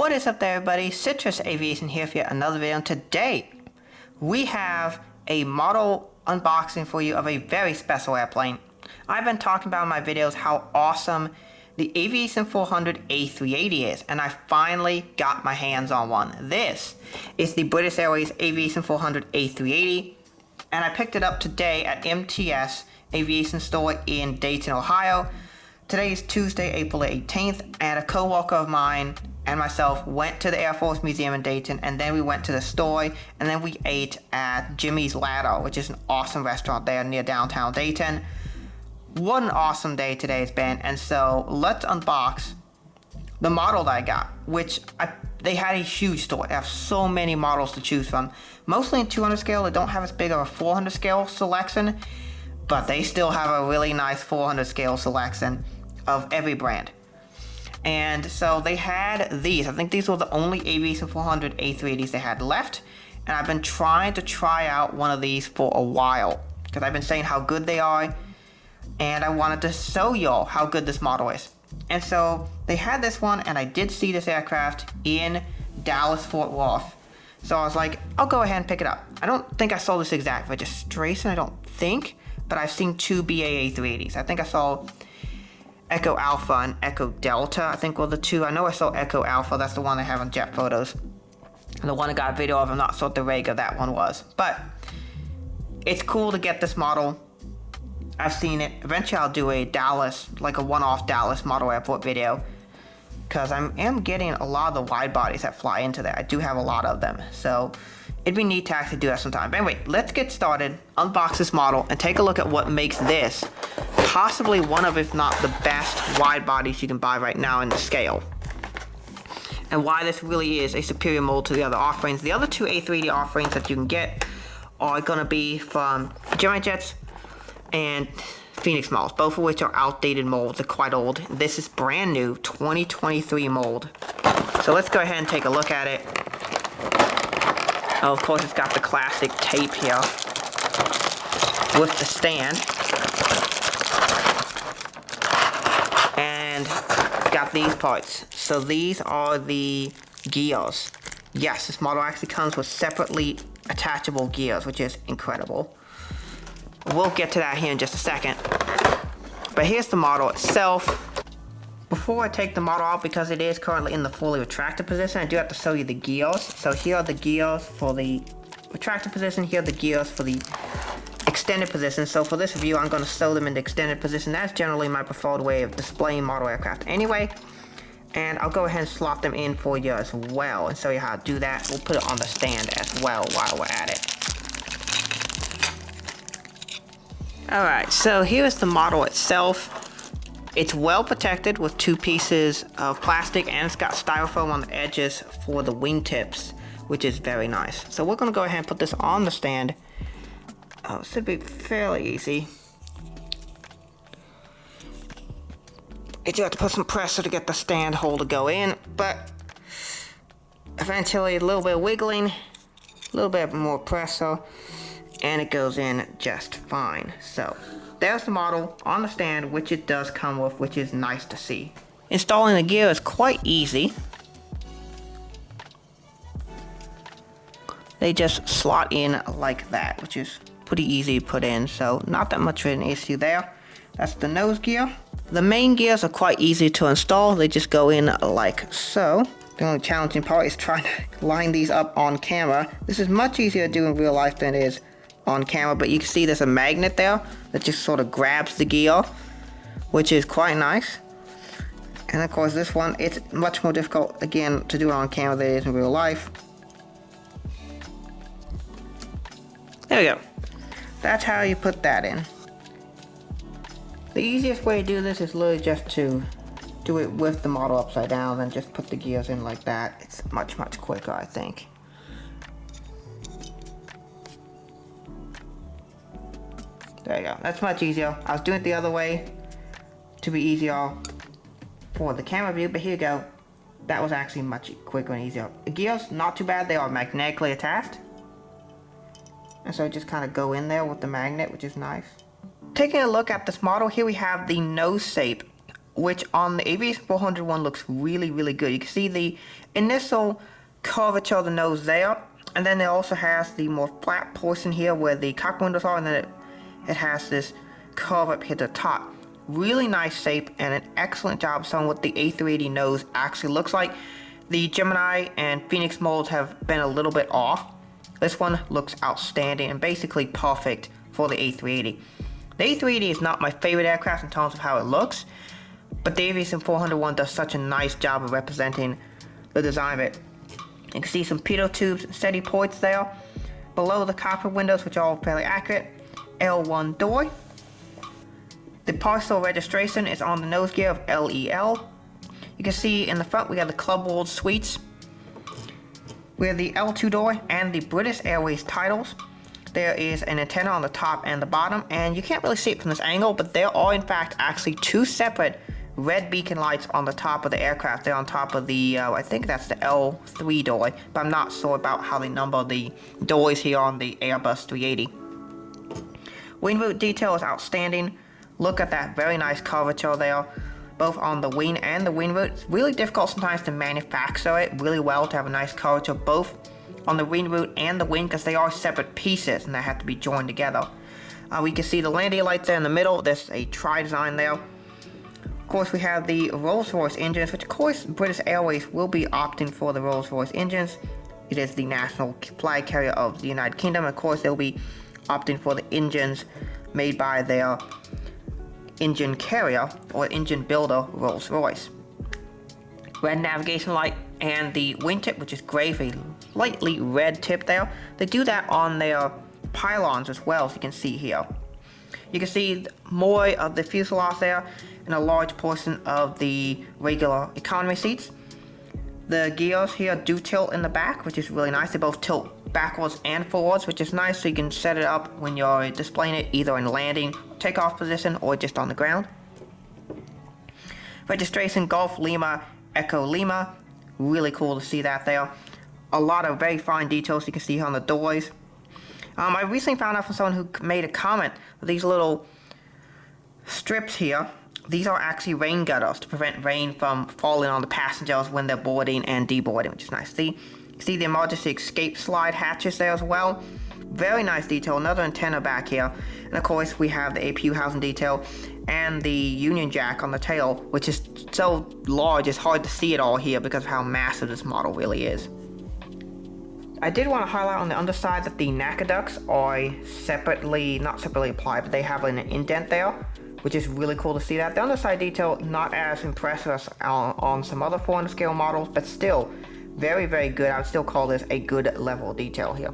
What is up there, everybody? Citrus Aviation here for yet another video, and today we have a model unboxing for you of a very special airplane. I've been talking about in my videos how awesome the Aviation 400 A380 is, and I finally got my hands on one. This is the British Airways Aviation 400 A380, and I picked it up today at MTS Aviation store in Dayton, Ohio. Today is Tuesday, April 18th, and a co-worker of mine and myself went to the Air Force Museum in Dayton, and then we went to the store, and then we ate at Jimmy's Ladder, which is an awesome restaurant there near downtown Dayton. What an awesome day today has been, and so let's unbox the model that I got, which they had a huge store. They have so many models to choose from, mostly in 200 scale. They don't have as big of a 400 scale selection, but they still have a really nice 400 scale selection of every brand. And so they had these. I think these were the only Aviation 400 A380s they had left. And I've been trying to try out one of these for a while, because I've been saying how good they are, and I wanted to show y'all how good this model is. And so they had this one, and I did see this aircraft in Dallas, Fort Worth. So I was like, I'll go ahead and pick it up. I don't think I saw this exact registration, I don't think, but I've seen two BA A380s. I think I saw Echo Alpha and Echo Delta, I think were the two. I know I saw Echo Alpha, that's the one I have on jet photos. And the one I got a video of, I'm not sure what the rig of that one was. But it's cool to get this model. I've seen it. Eventually I'll do a Dallas, like a one-off Dallas model airport video, because I am getting a lot of the wide bodies that fly into there. I do have a lot of them, so it'd be neat to actually do that sometime. But anyway, let's get started, unbox this model, and take a look at what makes this possibly one of, if not the best, wide bodies you can buy right now in the scale. And why this really is a superior mold to the other offerings. The other two A380 offerings that you can get are going to be from Gemini Jets and Phoenix molds, both of which are outdated molds. They're quite old. This is brand new 2023 mold. So let's go ahead and take a look at it. Oh, of course, it's got the classic tape here with the stand. And got these parts. So these are the gears. Yes, this model actually comes with separately attachable gears, which is incredible. We'll get to that here in just a second. But here's the model itself. Before I take the model out, because it is currently in the fully retracted position, I do have to show you the gears. So here are the gears for the retracted position. Here are the gears for the extended position. So for this review, I'm going to sew them in the extended position. That's generally my preferred way of displaying model aircraft anyway. And I'll go ahead and slot them in for you as well and show you how to do that. We'll put it on the stand as well while we're at it. Alright, so here's the model itself. It's well protected with two pieces of plastic, and it's got styrofoam on the edges for the wingtips, which is very nice. So we're going to go ahead and put this on the stand. Oh, it should be fairly easy. You do have to put some pressure to get the stand hole to go in, but eventually a little bit of wiggling, a little bit more pressure, and it goes in just fine. So there's the model on the stand, which it does come with, which is nice to see. Installing the gear is quite easy. They just slot in like that, which is pretty easy to put in, so not that much of an issue there. That's the nose gear. The main gears are quite easy to install. They just go in like so. The only challenging part is trying to line these up on camera. This is much easier to do in real life than it is on camera, but you can see there's a magnet there that just sort of grabs the gear, which is quite nice. And of course this one, it's much more difficult again to do it on camera than it is in real life. There we go. That's how you put that in. The easiest way to do this is literally just to do it with the model upside down, then just put the gears in like that. It's much quicker, I think. There you go. That's much easier. I was doing it the other way to be easier for the camera view, but here you go. That was actually much quicker and easier. The gears, not too bad. They are magnetically attached. And so just kind of go in there with the magnet, which is nice. Taking a look at this model, here we have the nose shape which on the Aviation 400 one looks really, really good. You can see the initial curvature of the nose there, and then it also has the more flat portion here where the cockpit windows are, and then it has this curve up here at the top. Really nice shape and an excellent job showing what the A380 nose actually looks like. The Gemini and Phoenix molds have been a little bit off. This one looks outstanding and basically perfect for the A380. The A380 is not my favorite aircraft in terms of how it looks, but the Aviation 401 does such a nice job of representing the design of it. You can see some pitot tubes and steady ports there. Below the cockpit windows, which are all fairly accurate. L1 door. The parcel registration is on the nose gear of LEL. You can see in the front we have the Club World suites. We have the L2 door and the British Airways titles. There is an antenna on the top and the bottom, and you can't really see it from this angle, but there are in fact actually two separate red beacon lights on the top of the aircraft. They're on top of the, I think that's the L3 door, but I'm not sure about how they number the doors here on the Airbus 380. Wing root detail is outstanding. Look at that very nice curvature there, both on the wing and the wing root. It's really difficult sometimes to manufacture it really well to have a nice curvature both on the wing root and the wing, because they are separate pieces and they have to be joined together. We can see the landing lights there in the middle. There's a tri-design there. Of course, we have the Rolls-Royce engines, which of course British Airways will be opting for the Rolls-Royce engines. It is the national flag carrier of the United Kingdom. Of course, they'll be opting for the engines made by their engine carrier or engine builder, Rolls-Royce. Red navigation light and the wingtip, which is gray with a lightly red tip there. They do that on their pylons as well, as you can see here. You can see more of the fuselage there and a large portion of the regular economy seats. The gears here do tilt in the back, which is really nice. They both tilt backwards and forwards, which is nice, so you can set it up when you're displaying it either in landing, takeoff position, or just on the ground. Registration Golf Lima Echo Lima. Really cool to see that there. A lot of very fine details you can see here on the doors. I recently found out from someone who made a comment that these little strips here, these are actually rain gutters to prevent rain from falling on the passengers when they're boarding and deboarding, which is nice. See the emergency escape slide hatches there as well. Very nice detail. Another antenna back here. And of course we have the APU housing detail and the Union Jack on the tail, which is so large it's hard to see it all here because of how massive this model really is. I did want to highlight on the underside that the NACA ducts are not separately applied, but they have an indent there, which is really cool to see that. The underside detail not as impressive as on some other 400 scale models, but still very, very good. I would still call this a good level of detail here.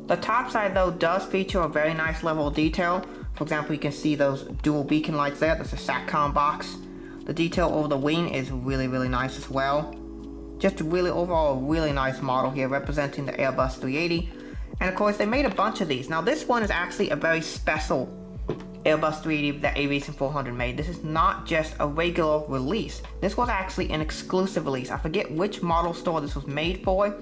The top side though does feature a very nice level of detail. For example, you can see those dual beacon lights there. That's a SATCOM box. The detail over the wing is really, really nice as well. Just really overall really nice model here representing the Airbus 380. And of course they made a bunch of these. Now this one is actually a very special Airbus 380 that Aviation 400 made. This is not just a regular release. This was actually an exclusive release. I forget which model store this was made for.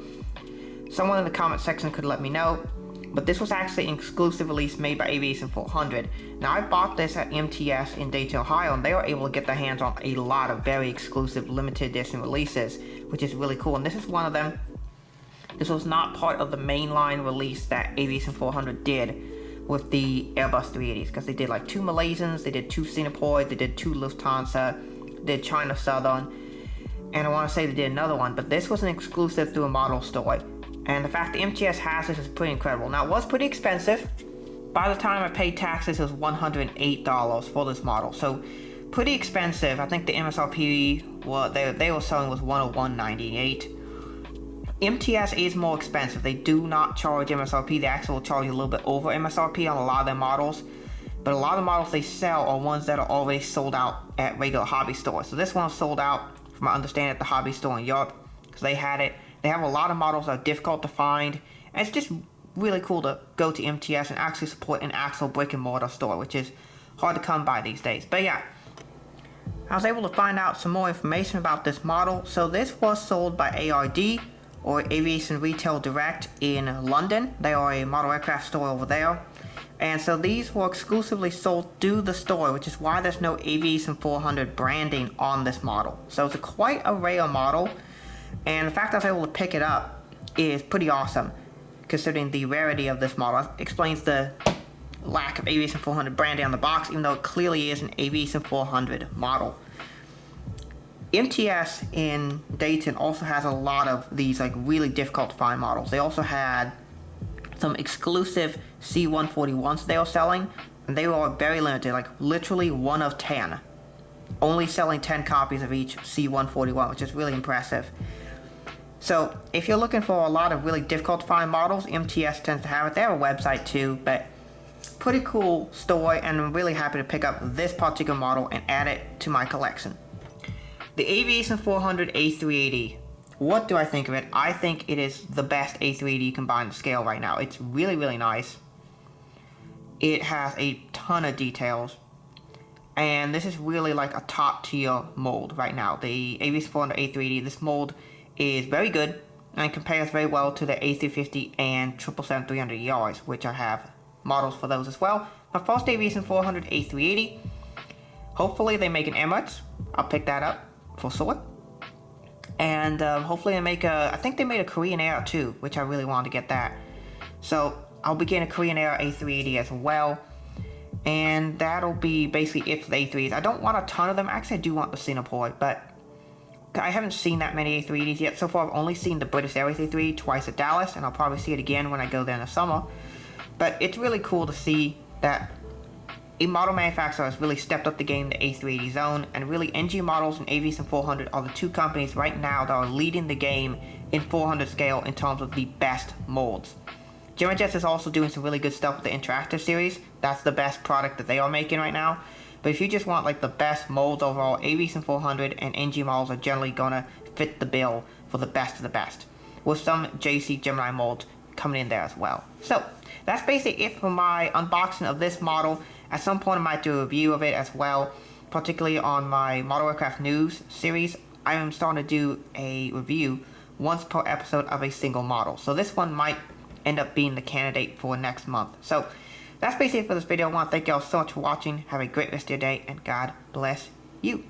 Someone in the comment section could let me know. But this was actually an exclusive release made by Aviation 400. Now I bought this at MTS in Dayton, Ohio, and they were able to get their hands on a lot of very exclusive limited edition releases, which is really cool. And this is one of them. This was not part of the mainline release that Aviation 400 did with the Airbus 380s, because they did like 2 Malaysians, they did 2 Singapore, they did 2 Lufthansa, they did China Southern, and I want to say they did another one, but this was an exclusive through a model store. And the fact that MTS has this is pretty incredible. Now, it was pretty expensive. By the time I paid taxes, it was $108 for this model. So, pretty expensive. I think the MSRP they were selling was $101.98. MTS is more expensive. They do not charge MSRP. They actually will charge a little bit over MSRP on a lot of their models. But a lot of the models they sell are ones that are already sold out at regular hobby stores. So this one was sold out, from my understanding, at the hobby store in Europe, because they had it. They have a lot of models that are difficult to find, and it's just really cool to go to MTS and actually support an actual brick and mortar store, which is hard to come by these days. But yeah, I was able to find out some more information about this model. So this was sold by ARD, or Aviation Retail Direct, in London. They are a model aircraft store over there. And so these were exclusively sold through the store, which is why there's no Aviation 400 branding on this model. So it's quite a rare model, and the fact that I was able to pick it up is pretty awesome, considering the rarity of this model. It explains the lack of Aviation 400 branding on the box, even though it clearly is an Aviation 400 model. MTS in Dayton also has a lot of these like really difficult to find models. They also had some exclusive C141s they were selling, and they were very limited, like literally 1 of 10. Only selling 10 copies of each C141, which is really impressive. So if you're looking for a lot of really difficult to find models, MTS tends to have it. They have a website too, but pretty cool store, and I'm really happy to pick up this particular model and add it to my collection. The Aviation 400 A380. What do I think of it? I think it is the best A380 you can buy on the scale right now. It's really, really nice. It has a ton of details. And this is really like a top tier mold right now. The Aviation 400 A380, this mold is very good and compares very well to the A350 and 777-300ERs, which I have models for those as well. My first Aviation 400 A380. Hopefully they make an Emirates. I'll pick that up for sure. And hopefully they make I think they made a Korean Air too, which I really wanted to get that. So I'll be getting a Korean Air A380 as well. And that'll be basically it for the A380s. I don't want a ton of them. Actually, I do want the Singapore, but I haven't seen that many A380s yet. So far, I've only seen the British Airways A380 twice at Dallas, and I'll probably see it again when I go there in the summer. But it's really cool to see that a model manufacturer has really stepped up the game in the A380 zone, and really NG Models and Aviation 400 are the two companies right now that are leading the game in 400 scale in terms of the best molds. Gemmajet is also doing some really good stuff with the Interactive series. That's the best product that they are making right now. But if you just want like the best molds overall, Aviation 400 and NG Models are generally gonna fit the bill for the best of the best, with some JC Gemini molds coming in there as well. So that's basically it for my unboxing of this model. At some point I might do a review of it as well, particularly on my Model Aircraft News series. I am starting to do a review once per episode of a single model. So this one might end up being the candidate for next month. So that's basically it for this video. I want to thank you all so much for watching. Have a great rest of your day, and God bless you.